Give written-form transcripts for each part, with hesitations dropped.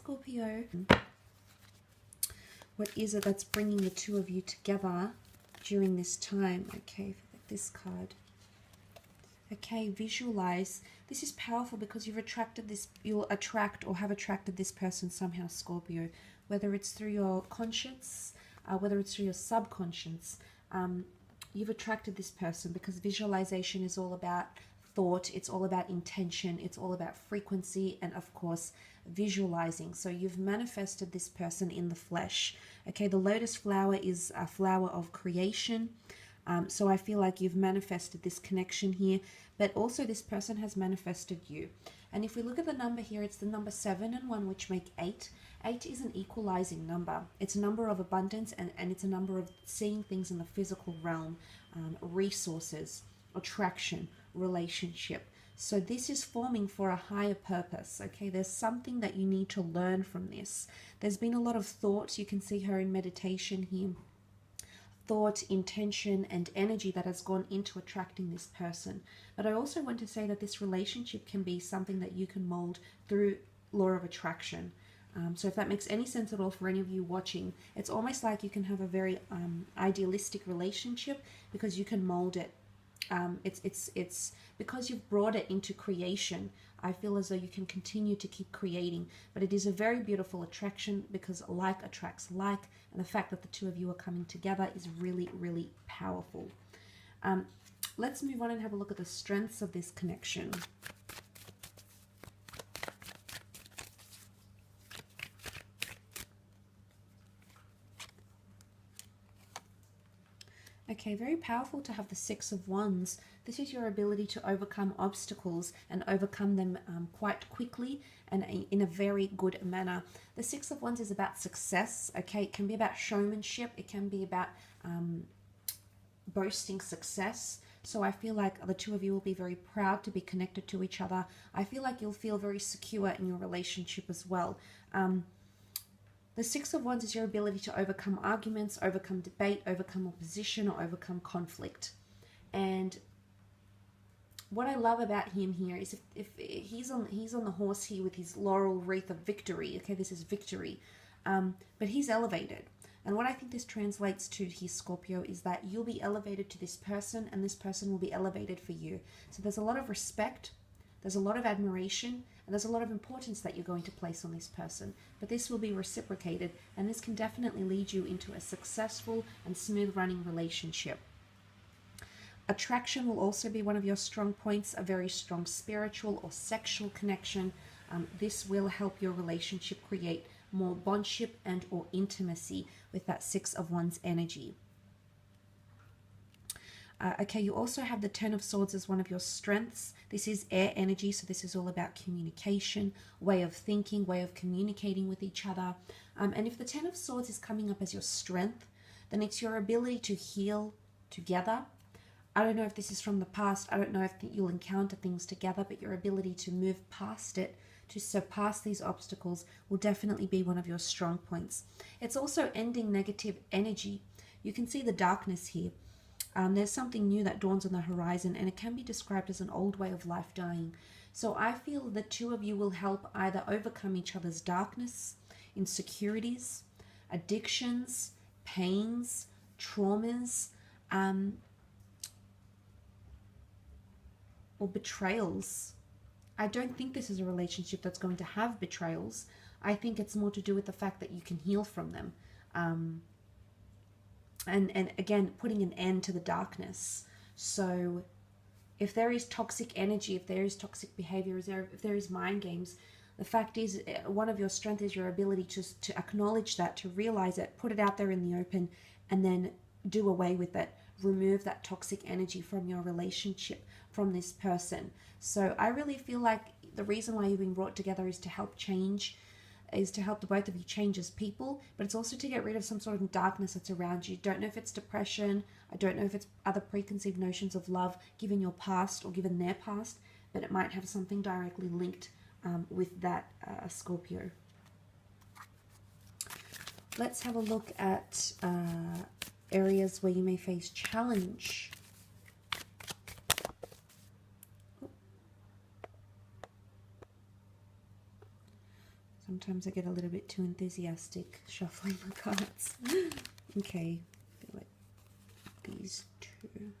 Scorpio. What is it that's bringing the two of you together during this time? Okay, for this card. Okay, visualize. This is powerful because you've attracted this, you'll attract or have attracted this person somehow, Scorpio. Whether it's through your conscience, whether it's through your subconscious, you've attracted this person because visualization is all about thought, it's all about intention, it's all about frequency, and of course visualizing. So you've manifested this person in the flesh. Okay, the lotus flower is a flower of creation. So I feel like you've manifested this connection here, but also this person has manifested you. And if we look at the number here, it's the number 7 and 1, which make 8. 8 is an equalizing number. It's a number of abundance, and it's a number of seeing things in the physical realm, resources, attraction, relationship. So this is forming for a higher purpose. Okay, there's something that you need to learn from this. There's been a lot of thought. You can see her in meditation here. Thought, intention, and energy that has gone into attracting this person. But I also want to say that this relationship can be something that you can mold through law of attraction. So if that makes any sense at all for any of you watching, it's almost like you can have a very idealistic relationship because you can mold it. It's because you've brought it into creation. I feel as though you can continue to keep creating, but it is a very beautiful attraction because like attracts like, and the fact that the two of you are coming together is really, really powerful. Let's move on and have a look at the strengths of this connection. Okay, very powerful to have the 6 of Wands. This is your ability to overcome obstacles and overcome them quite quickly and in a very good manner. The 6 of Wands is about success, okay? It can be about showmanship. It can be about boasting success. So I feel like the two of you will be very proud to be connected to each other. I feel like you'll feel very secure in your relationship as well. The 6 of Wands is your ability to overcome arguments, overcome debate, overcome opposition, or overcome conflict. And what I love about him here is if he's on the horse here with his laurel wreath of victory. Okay, this is victory, but he's elevated. And what I think this translates to here, Scorpio, is that you'll be elevated to this person, and this person will be elevated for you. So there's a lot of respect, there's a lot of admiration, and there's a lot of importance that you're going to place on this person. But this will be reciprocated, and this can definitely lead you into a successful and smooth running relationship. Attraction will also be one of your strong points, a very strong spiritual or sexual connection. This will help your relationship create more bondship and or intimacy with that 6 of Wands energy. Okay, you also have the 10 of Swords as one of your strengths. This is air energy, so this is all about communication, way of thinking, way of communicating with each other. And if the 10 of Swords is coming up as your strength, then it's your ability to heal together. I don't know if this is from the past. I don't know if you'll encounter things together, but your ability to move past it, to surpass these obstacles, will definitely be one of your strong points. It's also ending negative energy. You can see the darkness here. There's something new that dawns on the horizon, and it can be described as an old way of life dying. So I feel the two of you will help either overcome each other's darkness, insecurities, addictions, pains, traumas, or betrayals. I don't think this is a relationship that's going to have betrayals. I think it's more to do with the fact that you can heal from them. And again, putting an end to the darkness. So if there is toxic energy, if there is toxic behavior, if there is mind games, the fact is one of your strengths is your ability to acknowledge that, to realize it, put it out there in the open, and then do away with it. Remove that toxic energy from your relationship, from this person. So I really feel like the reason why you've been brought together is to help change, is to help the both of you change as people, but it's also to get rid of some sort of darkness that's around you. Don't know if it's depression, I don't know if it's other preconceived notions of love given your past or given their past, but it might have something directly linked with that, Scorpio. Let's have a look at areas where you may face challenge. Sometimes I get a little bit too enthusiastic shuffling the cards. Okay, I feel like these two.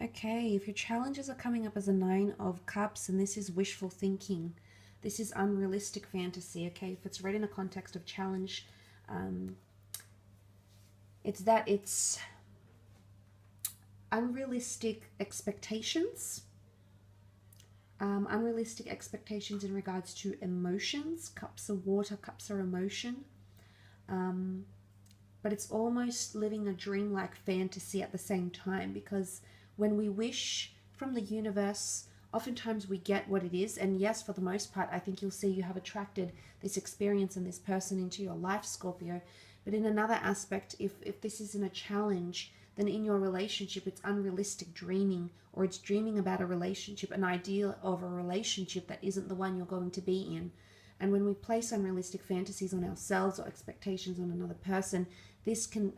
Okay, if your challenges are coming up as a 9 of Cups, and this is wishful thinking, this is unrealistic fantasy, okay? If it's read in a context of challenge, it's unrealistic expectations. Unrealistic expectations in regards to emotions. Cups are water, cups are emotion. But it's almost living a dreamlike fantasy at the same time, because when we wish from the universe, oftentimes we get what it is. And yes, for the most part, I think you'll see you have attracted this experience and this person into your life, Scorpio. But in another aspect, if this isn't a challenge, then in your relationship, it's unrealistic dreaming, or it's dreaming about a relationship, an ideal of a relationship that isn't the one you're going to be in. And when we place unrealistic fantasies on ourselves or expectations on another person, this can,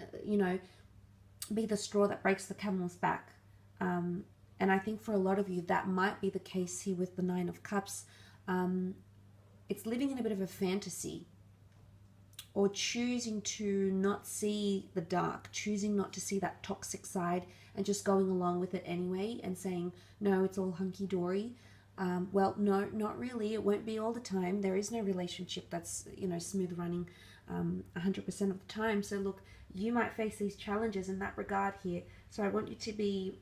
be the straw that breaks the camel's back. And I think for a lot of you, that might be the case here with the 9 of Cups. It's living in a bit of a fantasy, or choosing to not see the dark, choosing not to see that toxic side and just going along with it anyway and saying, no, it's all hunky-dory. Well, no, not really. It won't be all the time. There is no relationship that's, smooth running 100% of the time. So look, you might face these challenges in that regard here. So I want you to be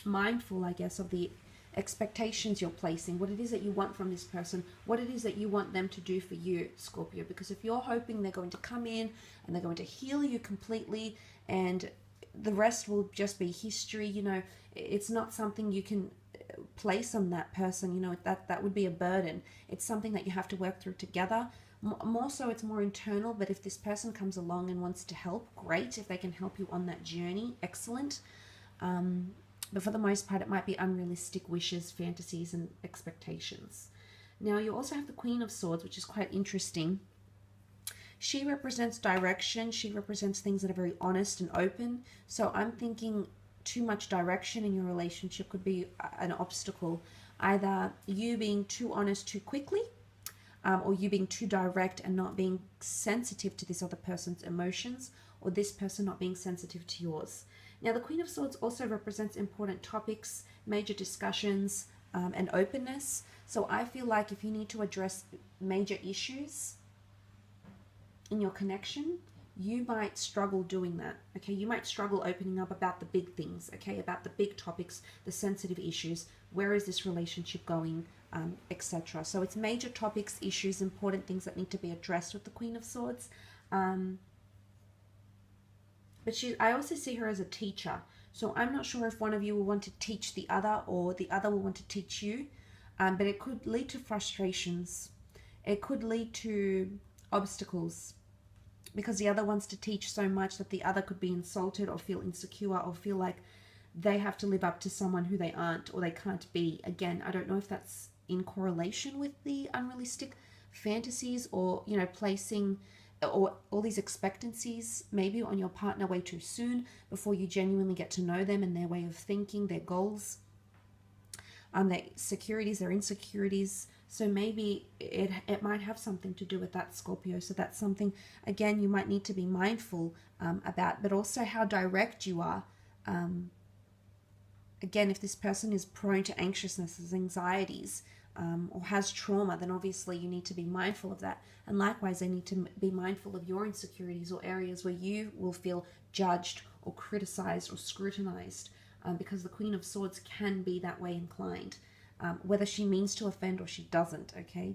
mindful, I guess, of the expectations you're placing, what it is that you want from this person, what it is that you want them to do for you, Scorpio. Because if you're hoping they're going to come in and they're going to heal you completely and the rest will just be history, it's not something you can place on that person. That would be a burden. It's something that you have to work through together. More so, it's more internal. But if this person comes along and wants to help, great. If they can help you on that journey, excellent. But for the most part, it might be unrealistic wishes, fantasies, and expectations. Now, you also have the Queen of Swords, which is quite interesting. She represents direction. She represents things that are very honest and open. So I'm thinking too much direction in your relationship could be an obstacle. Either you being too honest too quickly, or you being too direct and not being sensitive to this other person's emotions, or this person not being sensitive to yours. Now, the Queen of Swords also represents important topics, major discussions, and openness. So I feel like if you need to address major issues in your connection, you might struggle doing that, okay? You might struggle opening up about the big things, okay? About the big topics, the sensitive issues. Where is this relationship going, etc. So it's major topics, issues, important things that need to be addressed with the Queen of Swords. But I also see her as a teacher. So I'm not sure if one of you will want to teach the other or the other will want to teach you. But it could lead to frustrations. It could lead to obstacles, because the other wants to teach so much that the other could be insulted or feel insecure or feel like they have to live up to someone who they aren't or they can't be. Again, I don't know if that's in correlation with the unrealistic fantasies or, placing or all these expectancies maybe on your partner way too soon before you genuinely get to know them and their way of thinking, their goals, their securities, their insecurities. So maybe it might have something to do with that, Scorpio. So that's something, again, you might need to be mindful about, but also how direct you are. Again, if this person is prone to anxiousness, anxieties, or has trauma, then obviously you need to be mindful of that. And likewise, they need to be mindful of your insecurities or areas where you will feel judged or criticized or scrutinized, because the Queen of Swords can be that way inclined, whether she means to offend or she doesn't, okay?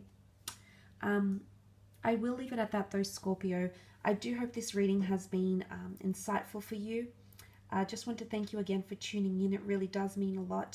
I will leave it at that though, Scorpio. I do hope this reading has been insightful for you. I just want to thank you again for tuning in. It really does mean a lot.